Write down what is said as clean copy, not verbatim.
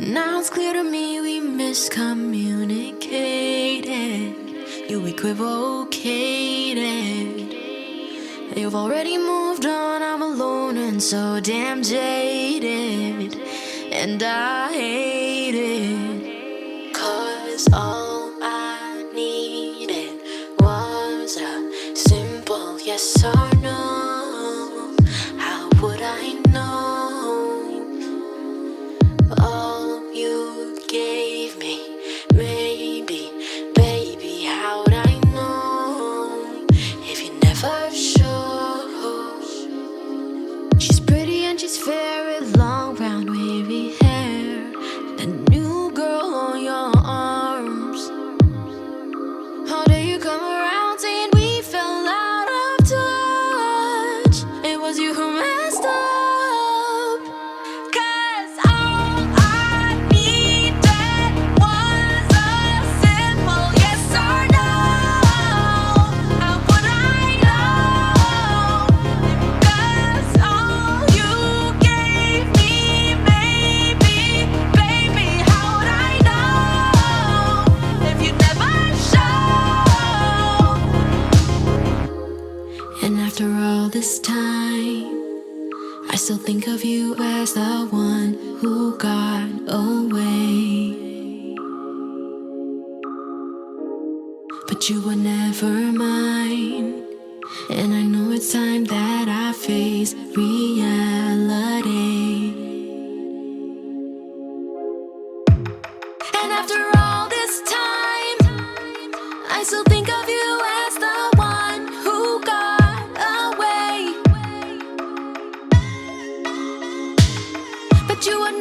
Now it's clear to me we miscommunicated. You equivocated. You've already moved on, I'm alone and so damn jaded. And I hate it, 'cause all I needed was a simple yes or no. How would I know? All you gave me, maybe, baby, how'd I know if you never showed? She's pretty and she's fair with long brown wavy hair, the new girl on your arms. How dare you come around saying we fell out of touch? It was you who messed up. 'Cause all I needed was a simple yes or no. How would I know? 'Cause all you gave me, maybe, baby, how would I know if you never showed? And after all this time, I still think of you as the one who got away. But you were never mine, and I know it's time that I face reality. And after all this time, I still think of you as the one who got away. But you were